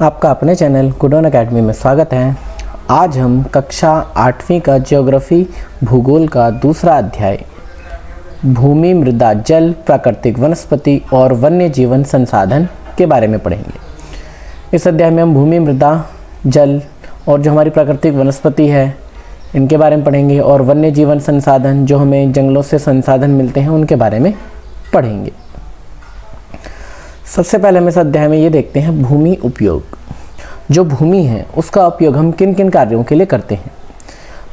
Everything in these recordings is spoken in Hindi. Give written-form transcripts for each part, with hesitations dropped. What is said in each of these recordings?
आपका अपने चैनल गुडोन एकेडमी में स्वागत है। आज हम कक्षा 8वीं का ज्योग्राफी भूगोल का दूसरा अध्याय भूमि, मृदा, जल, प्राकृतिक वनस्पति और वन्य जीवन संसाधन के बारे में पढ़ेंगे। इस अध्याय में हम भूमि, मृदा, जल और जो हमारी प्राकृतिक वनस्पति है इनके बारे में पढ़ेंगे और वन्य जीवन संसाधन जो हमें जंगलों से संसाधन मिलते हैं उनके बारे में पढ़ेंगे। सबसे पहले हम इस अध्याय में ये देखते हैं भूमि उपयोग। जो भूमि है उसका उपयोग हम किन किन कार्यों के लिए करते हैं।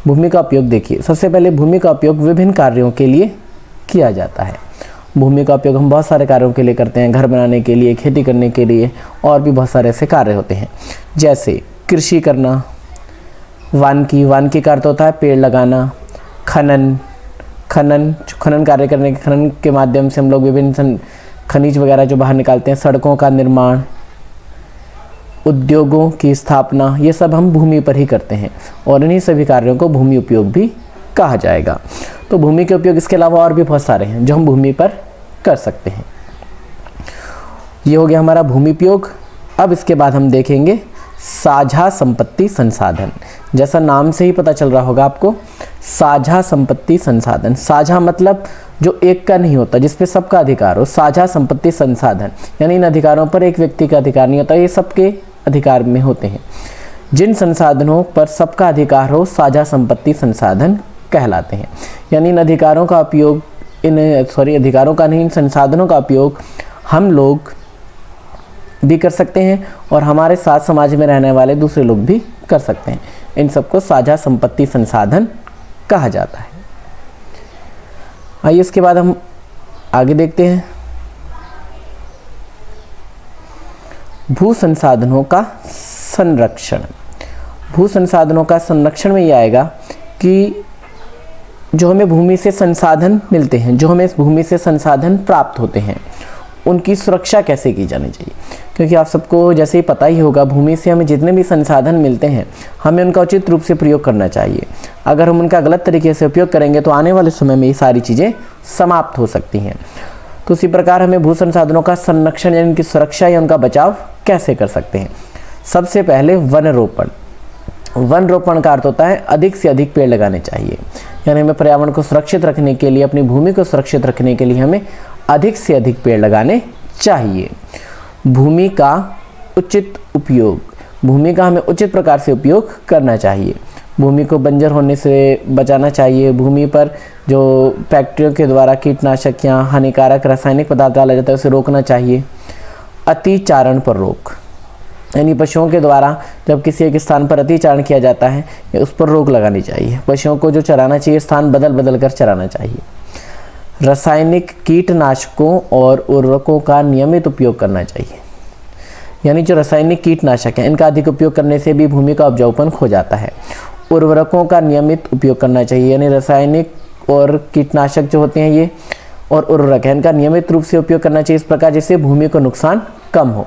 भूमि का उपयोग देखिए, सबसे पहले भूमि का उपयोग विभिन्न कार्यों के लिए किया जाता है। भूमि का उपयोग हम बहुत सारे कार्यों के लिए करते हैं, घर बनाने के लिए, खेती करने के लिए और भी बहुत सारे ऐसे कार्य होते हैं। जैसे कृषि करना, वानिकी का अर्थ होता है पेड़ लगाना, खनन कार्य करने के खनन के माध्यम से हम लोग विभिन्न खनिज वगैरह जो बाहर निकालते हैं, सड़कों का निर्माण, उद्योगों की स्थापना, ये सब हम भूमि पर ही करते हैं और इन्हीं सभी कार्यों को भूमि उपयोग भी कहा जाएगा। तो भूमि के उपयोग इसके अलावा और भी बहुत सारे हैं जो हम भूमि पर कर सकते हैं। ये हो गया हमारा भूमि उपयोग। अब इसके बाद हम देखेंगे साझा संपत्ति संसाधन। जैसा नाम से ही पता चल रहा होगा आपको, साझा संपत्ति संसाधन। साझा मतलब जो एक का नहीं होता, जिस पे सबका अधिकार हो। साझा संपत्ति संसाधन यानी इन अधिकारों पर एक व्यक्ति का अधिकार नहीं होता, ये सबके अधिकार में होते हैं। जिन संसाधनों पर सबका अधिकार हो साझा संपत्ति संसाधन कहलाते हैं। यानी इन अधिकारों का उपयोग अधिकारों का नहीं, इन संसाधनों का उपयोग हम लोग भी कर सकते हैं और हमारे साथ समाज में रहने वाले दूसरे लोग भी कर सकते हैं। इन सबको साझा संपत्ति संसाधन कहा जाता है। आइए इसके बाद हम आगे देखते हैं भू संसाधनों का संरक्षण। भू संसाधनों का संरक्षण में ये आएगा कि जो हमें भूमि से संसाधन मिलते हैं, जो हमें इस भूमि से संसाधन प्राप्त होते हैं, उनकी सुरक्षा कैसे की जानी चाहिए। क्योंकि आप सबको जैसे ही पता ही होगा, भूमि से हमें जितने भी संसाधन मिलते हैं हमें उनका उचित रूप से प्रयोग करना चाहिए। अगर हम उनका गलत तरीके से उपयोग करेंगे तो आने वाले समय में ये सारी चीज़ें समाप्त हो सकती हैं। तो उसी प्रकार हमें भू संसाधनों का संरक्षण यानी उनकी सुरक्षा या उनका बचाव कैसे कर सकते हैं। सबसे पहले वन रोपण का अर्थ होता है अधिक से अधिक पेड़ लगाने चाहिए। यानी हमें पर्यावरण को सुरक्षित रखने के लिए, अपनी भूमि को सुरक्षित रखने के लिए हमें अधिक से अधिक पेड़ लगाने चाहिए। भूमि का उचित उपयोग, भूमि का हमें उचित प्रकार से उपयोग करना चाहिए। भूमि को बंजर होने से बचाना चाहिए। भूमि पर जो फैक्ट्रियों के द्वारा कीटनाशक या हानिकारक रासायनिक पदार्थ डाला जाता है उसे रोकना चाहिए। अतिचारण पर रोक, यानी पशुओं के द्वारा जब किसी एक स्थान पर अतिचारण किया जाता है उस पर रोक लगानी चाहिए। पशुओं को जो चराना चाहिए स्थान बदल बदल कर चराना चाहिए। रासायनिक कीटनाशकों और उर्वरकों का नियमित उपयोग करना चाहिए। यानी जो रासायनिक कीटनाशक हैं इनका अधिक उपयोग करने से भी भूमि का उपजाऊपन खो जाता है। उर्वरकों का नियमित उपयोग करना चाहिए। यानी रासायनिक और कीटनाशक जो होते हैं ये और उर्वरक है, इनका नियमित रूप से उपयोग करना चाहिए इस प्रकार जिससे भूमि को नुकसान कम हो।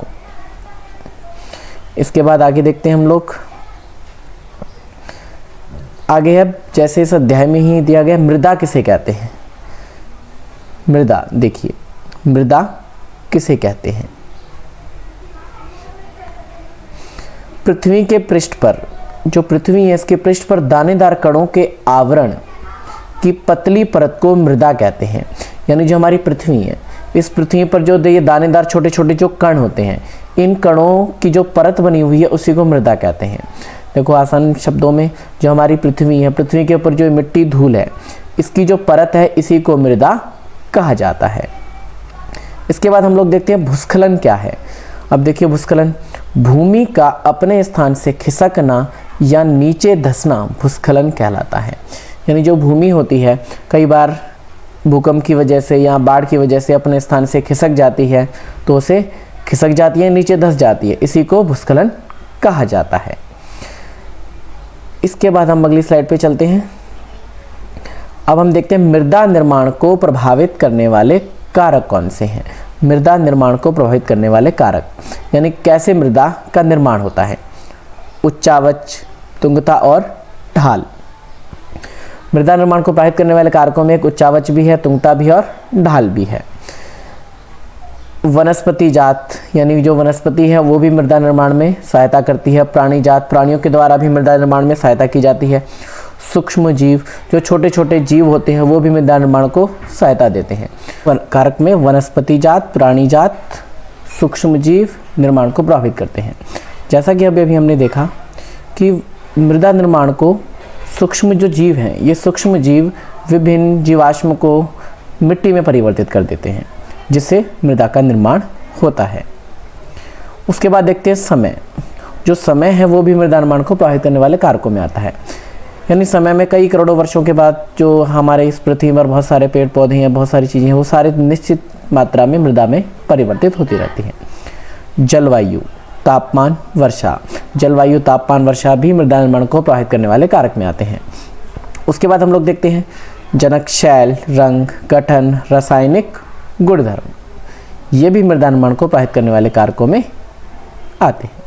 इसके बाद आगे देखते हैं हम लोग। आगे अब जैसे इस अध्याय में ही दिया गया, मृदा किसे कहते हैं। मृदा देखिए, मृदा किसे कहते हैं। पृथ्वी के पृष्ठ पर, जो पृथ्वी है इसके पृष्ठ पर दानेदार कणों के आवरण की पतली परत को मृदा कहते हैं। यानी जो हमारी पृथ्वी है, इस पृथ्वी पर जो ये दानेदार छोटे छोटे जो कण होते हैं, इन कणों की जो परत बनी हुई है उसी को मृदा कहते हैं। देखो आसान शब्दों में, जो हमारी पृथ्वी है, पृथ्वी के ऊपर जो मिट्टी धूल है, इसकी जो परत है इसी को मृदा कहा जाता है। इसके बाद हम लोग देखते हैं भूस्खलन क्या है। अब देखिए भूस्खलन, भूमि का अपने स्थान से खिसकना या नीचे धंसना भूस्खलन कहलाता है। यानी जो भूमि होती है कई बार भूकंप की वजह से या बाढ़ की वजह से अपने स्थान से खिसक जाती है, तो उसे खिसक जाती है, नीचे धंस जाती है, इसी को भूस्खलन कहा जाता है। इसके बाद हम अगली स्लाइड पे चलते हैं। अब हम देखते हैं मृदा निर्माण को प्रभावित करने वाले कारक कौन से हैं। मृदा निर्माण को प्रभावित करने वाले कारक यानी कैसे मृदा का निर्माण होता है। उच्चावच, तुंगता और ढाल। मृदा निर्माण को प्रभावित करने वाले कारकों में एक उच्चावच भी है, तुंगता भी और ढाल भी है। वनस्पति जात यानी जो वनस्पति है वो भी मृदा निर्माण में सहायता करती है। प्राणी जात, प्राणियों के द्वारा भी मृदा निर्माण में सहायता की जाती है। सूक्ष्म जीव, जो छोटे छोटे जीव होते हैं वो भी मृदा निर्माण को सहायता देते हैं। कारक में वनस्पति जात, प्राणी जात, सूक्ष्म जीव निर्माण को प्रभावित करते हैं। जैसा कि अभी हमने देखा कि मृदा निर्माण को सूक्ष्म जो जीव हैं, ये सूक्ष्म जीव विभिन्न जीवाश्म को मिट्टी में परिवर्तित कर देते हैं, जिससे मृदा का निर्माण होता है। उसके बाद देखते हैं समय। जो समय है वो भी मृदा निर्माण को प्रभावित करने वाले कारकों में आता है। यानी समय में कई करोड़ों वर्षों के बाद जो हमारे इस पृथ्वी पर बहुत सारे पेड़ पौधे हैं, बहुत सारी चीज़ें हैं, वो सारे निश्चित मात्रा में मृदा में परिवर्तित होती रहती हैं। जलवायु, तापमान, वर्षा। जलवायु, तापमान, वर्षा भी मृदा निर्माण को प्रभावित करने वाले कारक में आते हैं। उसके बाद हम लोग देखते हैं जनक, शैल, रंग, गठन, रासायनिक गुणधर्म। ये भी मृदा निर्माण को प्रभावित करने वाले कारकों में आते हैं।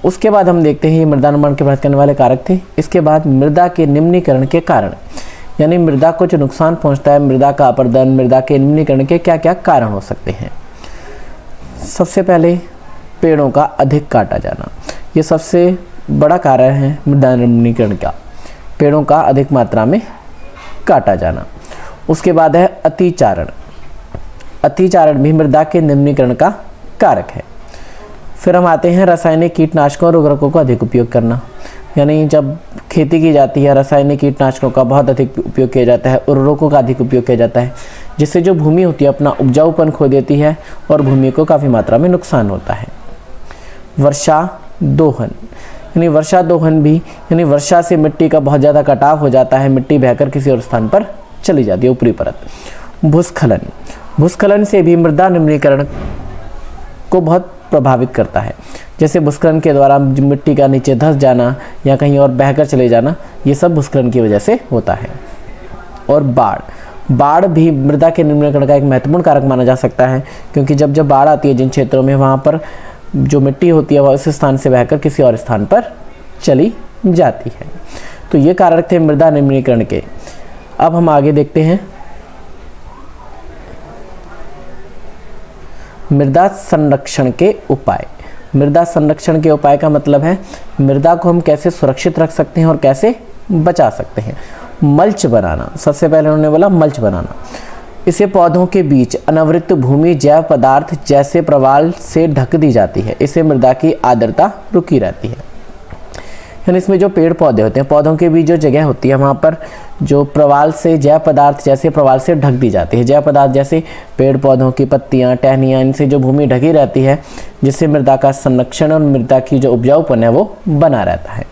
उसके बाद हम देखते हैं ये मृदा निर्माण के प्रभावित करने वाले कारक थे। इसके बाद मृदा के निम्नीकरण के कारण, यानी मृदा को जो नुकसान पहुंचता है, मृदा का अपरदन, मृदा के निम्नीकरण के क्या क्या कारण हो सकते हैं। सबसे पहले पेड़ों का अधिक काटा जाना, ये सबसे बड़ा कारण है मृदा निम्नीकरण का, पेड़ों का अधिक मात्रा में काटा जाना। उसके बाद है अतिचारण। अतिचारण भी मृदा के निम्नीकरण का कारक है। फिर हम आते हैं रासायनिक कीटनाशकों और उर्वरकों का अधिक उपयोग करना, यानी जब खेती की जाती है रासायनिक कीटनाशकों का बहुत अधिक उपयोग किया जाता है, उर्वरकों का अधिक उपयोग किया जाता है, जिससे जो भूमि होती है अपना उपजाऊपन खो देती है और भूमि को काफ़ी मात्रा में नुकसान होता है। वर्षा दोहन, यानी वर्षा दोहन भी, यानी वर्षा से मिट्टी का बहुत ज़्यादा कटाव हो जाता है, मिट्टी बहकर किसी और स्थान पर चली जाती है, ऊपरी परत। भूस्खलन, भूस्खलन से भी मृदा निम्नीकरण को बहुत प्रभावित करता है। जैसे भूस्खलन के द्वारा मिट्टी का नीचे धंस जाना या कहीं और बहकर चले जाना, ये सब भूस्खलन की वजह से होता है। और बाढ़, बाढ़ भी मृदा के निम्नीकरण का एक महत्वपूर्ण कारक माना जा सकता है, क्योंकि जब जब बाढ़ आती है जिन क्षेत्रों में, वहाँ पर जो मिट्टी होती है वह उस स्थान से बहकर किसी और स्थान पर चली जाती है। तो ये कारक थे मृदा निम्नीकरण के। अब हम आगे देखते हैं मृदा संरक्षण के उपाय। मृदा संरक्षण के उपाय का मतलब है मृदा को हम कैसे सुरक्षित रख सकते हैं और कैसे बचा सकते हैं। मल्च बनाना, सबसे पहले उन्होंने बोला मल्च बनाना। इसे पौधों के बीच अनावृत भूमि जैव पदार्थ जैसे प्रवाल से ढक दी जाती है। इससे मृदा की आर्द्रता रुकी रहती है। यानी इसमें जो पेड़ पौधे होते हैं, पौधों के बीच जो जगह होती है, वहाँ पर जो प्रवाल से जैव पदार्थ जैसे प्रवाल से ढक दी जाती है। जैव पदार्थ जैसे पेड़ पौधों की पत्तियाँ, टहनियाँ, इनसे जो भूमि ढकी रहती है, जिससे मृदा का संरक्षण और मृदा की जो उपजाऊपन है वो बना रहता है।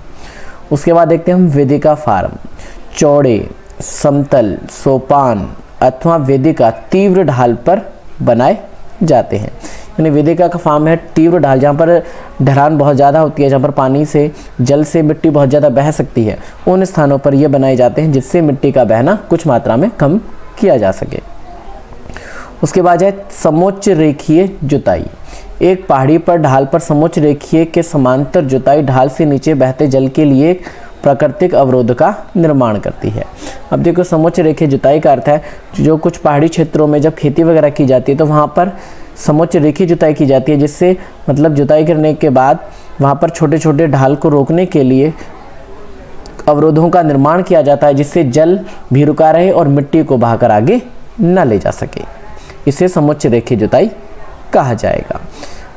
उसके बाद देखते हैं हम वेदिका फार्म। चौड़े, समतल, सोपान अथवा वेदिका तीव्र ढाल पर बनाए जाते हैं। यानी वेदिका का फार्म है तीव्र ढाल, जहाँ पर ढलान बहुत ज़्यादा होती है, जहाँ पर पानी से, जल से मिट्टी बहुत ज़्यादा बह सकती है, उन स्थानों पर ये बनाए जाते हैं जिससे मिट्टी का बहना कुछ मात्रा में कम किया जा सके। उसके बाद है समोच्च रेखीय जुताई। एक पहाड़ी पर ढाल पर समोच्च रेखीय के समांतर जुताई ढाल से नीचे बहते जल के लिए एक प्राकृतिक अवरोध का निर्माण करती है। अब देखो, समोच्च रेखीय जुताई का अर्थ है जो कुछ पहाड़ी क्षेत्रों में जब खेती वगैरह की जाती है तो वहाँ पर समोच्च रेखीय जुताई की जाती है, जिससे मतलब जुताई करने के बाद वहाँ पर छोटे छोटे ढाल को रोकने के लिए अवरोधों का निर्माण किया जाता है, जिससे जल भी रुका रहे और मिट्टी को बहाकर आगे न ले जा सके। इसे समोच्च रेखीय जुताई कहा जाएगा।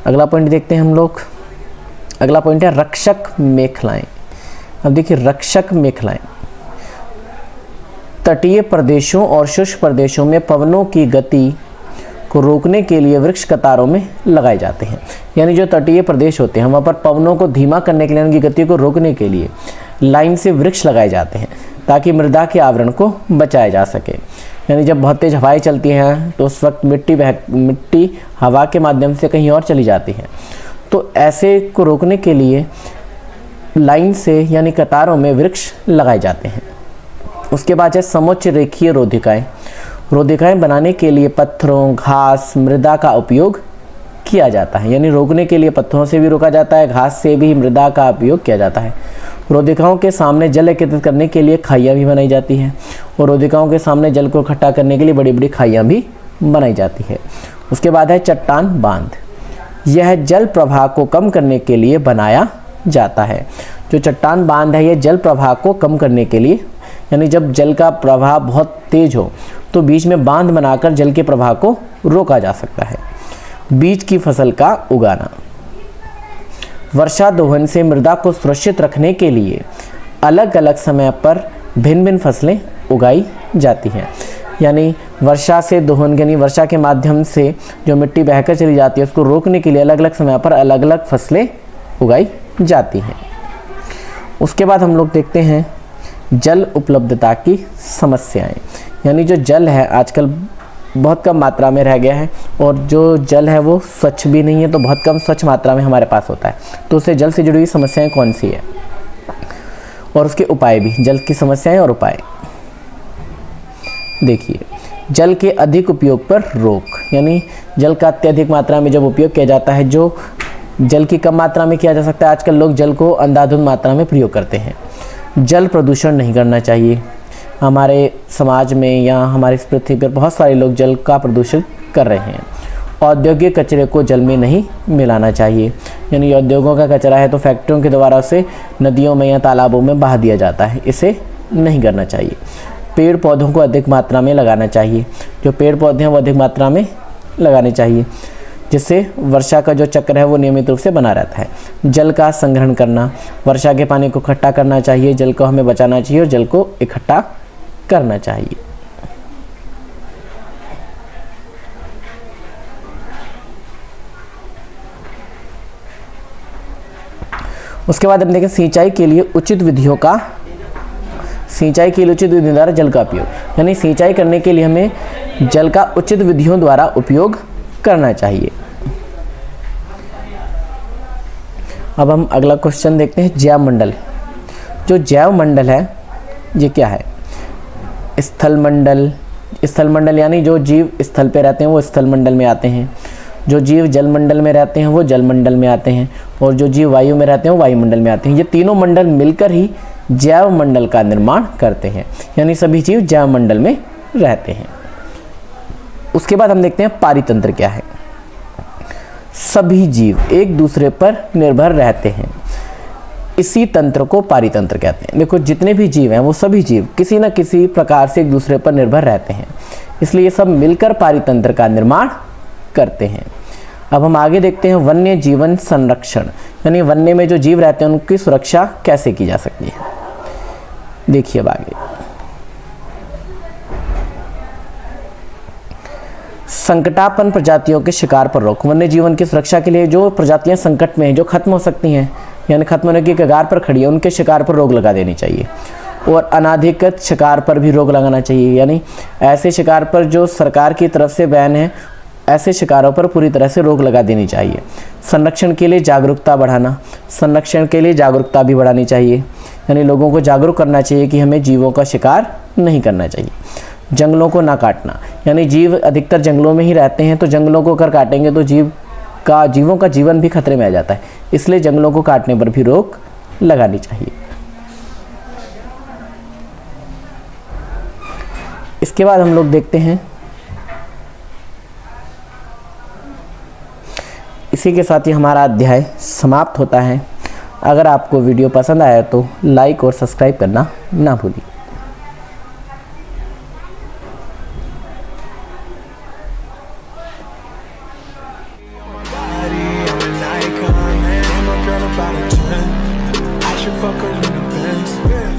अगला पॉइंट देखते हैं हम लोग। अगला पॉइंट है रक्षक मेखलाएं। अब देखिए, रक्षक मेखलाएं तटीय प्रदेशों और शुष्क प्रदेशों में पवनों की गति को रोकने के लिए वृक्ष कतारों में लगाए जाते हैं। यानी जो तटीय प्रदेश होते हैं वहाँ पर पवनों को धीमा करने के लिए, उनकी गति को रोकने के लिए लाइन से वृक्ष लगाए जाते हैं, ताकि मृदा के आवरण को बचाया जा सके। यानी जब बहुत तेज हवाएं चलती हैं तो उस वक्त मिट्टी हवा के माध्यम से कहीं और चली जाती है, तो ऐसे को रोकने के लिए लाइन से यानी कतारों में वृक्ष लगाए जाते हैं। उसके बाद है समोच्च रेखीय रोधिकाएं। रोधिकाएं बनाने के लिए पत्थरों, घास, मृदा का उपयोग किया जाता है। यानी रोकने के लिए पत्थरों से भी रोका जाता है, घास से भी मृदा का उपयोग किया जाता है। रोधिकाओं के सामने जल एकत्रित करने के लिए खाइयाँ भी बनाई जाती हैं, और रोधिकाओं के सामने जल को इकट्ठा करने के लिए बड़ी बड़ी खाइयाँ भी बनाई जाती है। उसके बाद है चट्टान बांध, यह जल प्रवाह को कम करने के लिए बनाया जाता है। जो चट्टान बांध है, यह जल प्रवाह को कम करने के लिए, यानी जब जल का प्रवाह बहुत तेज हो तो बीच में बांध बनाकर जल के प्रवाह को रोका जा सकता है। बीज की फसल का उगाना, वर्षा दोहन से मृदा को सुरक्षित रखने के लिए अलग अलग समय पर भिन्न भिन्न फसलें उगाई जाती हैं। यानी वर्षा से दोहन, यानी वर्षा के माध्यम से जो मिट्टी बहकर चली जाती है उसको रोकने के लिए अलग अलग समय पर अलग अलग फसलें उगाई जाती हैं। उसके बाद हम लोग देखते हैं जल उपलब्धता की समस्याएं, यानी जो जल है आजकल बहुत कम मात्रा में रह गया है और जो जल है वो स्वच्छ भी नहीं है, तो बहुत कम स्वच्छ मात्रा में हमारे पास होता है। तो उससे जल से जुड़ी हुई समस्याएं कौन सी है और उसके उपाय भी, जल की समस्याएं और उपाय। देखिए, जल के अधिक उपयोग पर रोक, यानी जल का अत्यधिक मात्रा में जब उपयोग किया जाता है, जो जल की कम मात्रा में किया जा सकता है, आजकल लोग जल को अंधाधुंध मात्रा में प्रयोग करते हैं। जल प्रदूषण नहीं करना चाहिए। हमारे समाज में या हमारी इस पृथ्वी पर बहुत सारे लोग जल का प्रदूषण कर रहे हैं। औद्योगिक कचरे को जल में नहीं मिलाना चाहिए, यानी उद्योगों का कचरा है तो फैक्ट्रियों के द्वारा उसे नदियों में या तालाबों में बहा दिया जाता है, इसे नहीं करना चाहिए। पेड़ पौधों को अधिक मात्रा में लगाना चाहिए, जो पेड़ पौधे हैं वो अधिक मात्रा में लगाने चाहिए, जिससे वर्षा का जो चक्र है वो नियमित रूप से बना रहता है। जल का संग्रहण करना, वर्षा के पानी को इकट्ठा करना चाहिए, जल को हमें बचाना चाहिए और जल को इकट्ठा करना चाहिए। उसके बाद हम देखें सिंचाई के लिए उचित विधियों का, सिंचाई के लिए उचित विधियों द्वारा जल का उपयोग, यानी सिंचाई करने के लिए हमें जल का उचित विधियों द्वारा उपयोग करना चाहिए। अब हम अगला क्वेश्चन देखते हैं, जैव मंडल। जो जैव मंडल है ये क्या है? स्थल मंडल, स्थल मंडल यानी जो जीव स्थल पे रहते हैं वो स्थल मंडल में आते हैं, जो जीव जल मंडल में रहते हैं वो जल मंडल में आते हैं, और जो जीव वायु में रहते हैं वो वायुमंडल में आते हैं। ये तीनों मंडल मिलकर ही जैव मंडल का निर्माण करते हैं, यानी सभी जीव जैव मंडल में रहते हैं। उसके बाद हम देखते हैं पारितंत्र क्या है। सभी जीव एक दूसरे पर निर्भर रहते हैं, इसी तंत्र को पारितंत्र कहते हैं। देखो, जितने भी जीव हैं वो सभी जीव किसी न किसी प्रकार से एक दूसरे पर निर्भर रहते हैं, इसलिए ये सब मिलकर पारितंत्र का निर्माण करते हैं। अब हम आगे देखते हैं वन्य जीवन संरक्षण, यानी वन्य में जो जीव रहते हैं उनकी सुरक्षा कैसे की जा सकती है। देखिए अब आगे, संकटापन्न प्रजातियों के शिकार पर रोक। वन्य जीवन की सुरक्षा के लिए जो प्रजातियां संकट में हैं, जो खत्म हो सकती हैं, यानी खत्म होने की कगार पर खड़ी है, उनके शिकार पर रोक लगा देनी चाहिए। और अनाधिकृत शिकार पर भी रोक लगाना चाहिए, यानी ऐसे शिकार पर जो सरकार की तरफ से बैन है, ऐसे शिकारों पर पूरी तरह से रोक लगा देनी चाहिए। संरक्षण के लिए जागरूकता बढ़ाना, संरक्षण के लिए जागरूकता भी बढ़ानी चाहिए, यानी लोगों को जागरूक करना चाहिए कि हमें जीवों का शिकार नहीं करना चाहिए। जंगलों को ना काटना, यानी जीव अधिकतर जंगलों में ही रहते हैं, तो जंगलों को अगर काटेंगे तो जीवों का जीवन भी खतरे में आ जाता है, इसलिए जंगलों को काटने पर भी रोक लगानी चाहिए। इसके बाद हम लोग देखते हैं, इसी के साथ ही हमारा अध्याय समाप्त होता है। अगर आपको वीडियो पसंद आया तो लाइक और सब्सक्राइब करना ना भूलिए। Fuck her in the Benz.